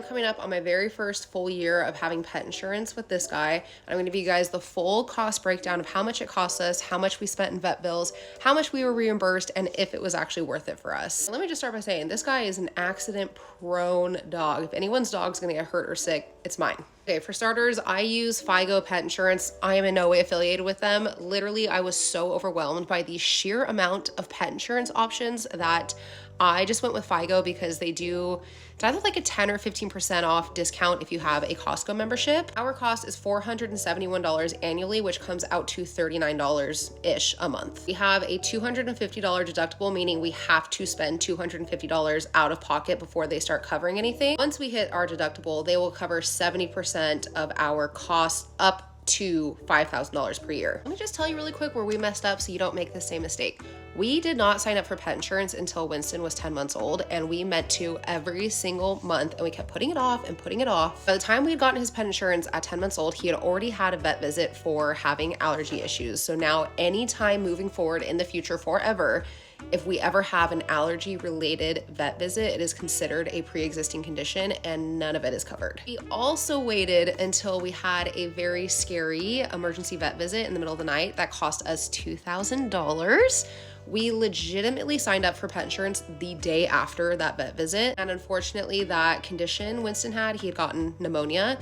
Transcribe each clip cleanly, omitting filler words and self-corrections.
coming up on my very first full year of having pet insurance with this guy. And I'm going to give you guys the full cost breakdown of how much it cost us, how much we spent in vet bills, how much we were reimbursed, and if it was actually worth it for us. Let me just start by saying this guy is an accident prone dog. If anyone's dog's going to get hurt or sick, it's mine. Okay, for starters, I use FIGO Pet Insurance. I am in no way affiliated with them. Literally, I was so overwhelmed by the sheer amount of pet insurance options that I just went with FIGO because they do, it's either like a 10 or 15% off discount if you have a Costco membership. Our cost is $471 annually, which comes out to $39-ish a month. We have a $250 deductible, meaning we have to spend $250 out of pocket before they start covering anything. Once we hit our deductible, they will cover 70% of our costs up to $5,000 per year. Let me just tell you really quick where we messed up so you don't make the same mistake. We did not sign up for pet insurance until Winston was 10 months old, and we meant to every single month, and we kept putting it off and putting it off. By the time we had gotten his pet insurance at 10 months old, he had already had a vet visit for having allergy issues. So now anytime moving forward in the future forever, if we ever have an allergy-related vet visit, it is considered a pre-existing condition and none of it is covered. We also waited until we had a very scary emergency vet visit in the middle of the night that cost us $2,000. We legitimately signed up for pet insurance the day after that vet visit. And unfortunately, that condition Winston had, he had gotten pneumonia,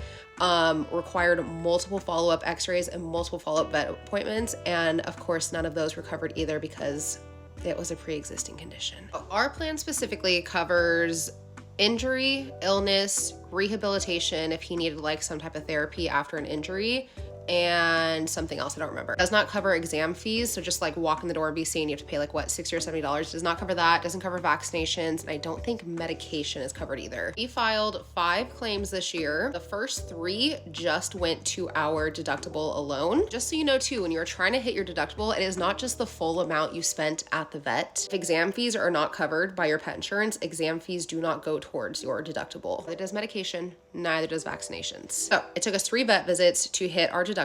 required multiple follow-up x-rays and multiple follow-up vet appointments. And of course, none of those were covered either because it was a pre-existing condition. Our plan specifically covers injury, illness, rehabilitation if he needed like some type of therapy after an injury, and something else I don't remember. It does not cover exam fees, so just like walk in the door and be seen, you have to pay like what, $60 or $70. It does not cover that, doesn't cover vaccinations, and I don't think medication is covered either. We filed 5 claims this year. The first 3 just went to our deductible alone. Just so you know too, when you're trying to hit your deductible, it is not just the full amount you spent at the vet. If exam fees are not covered by your pet insurance, exam fees do not go towards your deductible. It does medication, neither does vaccinations. So it took us 3 vet visits to hit our deductible.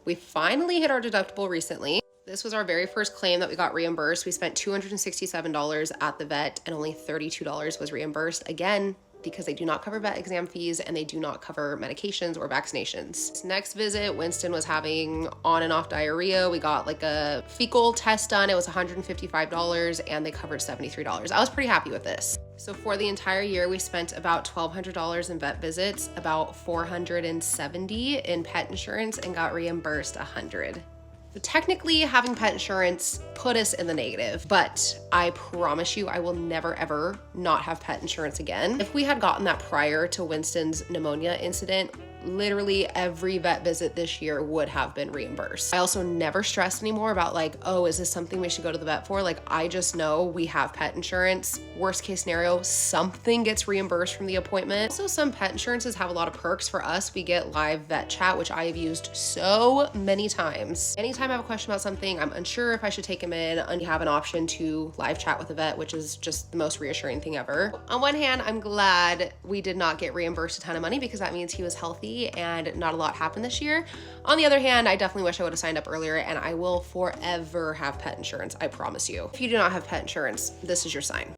We finally hit our deductible recently. This was our very first claim that we got reimbursed. We spent $267 at the vet and only $32 was reimbursed. Again, because they do not cover vet exam fees and they do not cover medications or vaccinations. This next visit, Winston was having on and off diarrhea. We got like a fecal test done. It was $155 and they covered $73. I was pretty happy with this. So for the entire year, we spent about $1,200 in vet visits, about $470 in pet insurance, and got reimbursed $100. So technically, having pet insurance put us in the negative, but I promise you I will never ever not have pet insurance again. If we had gotten that prior to Winston's pneumonia incident, literally every vet visit this year would have been reimbursed. I also never stress anymore about like, oh, is this something we should go to the vet for? Like, I just know we have pet insurance. Worst case scenario, something gets reimbursed from the appointment. Also, some pet insurances have a lot of perks. For us, we get live vet chat, which I have used so many times. Anytime I have a question about something, I'm unsure if I should take him in, and you have an option to live chat with a vet, which is just the most reassuring thing ever. On one hand, I'm glad we did not get reimbursed a ton of money because that means he was healthy and not a lot happened this year. On the other hand, I definitely wish I would have signed up earlier, and I will forever have pet insurance, I promise you. If you do not have pet insurance, this is your sign.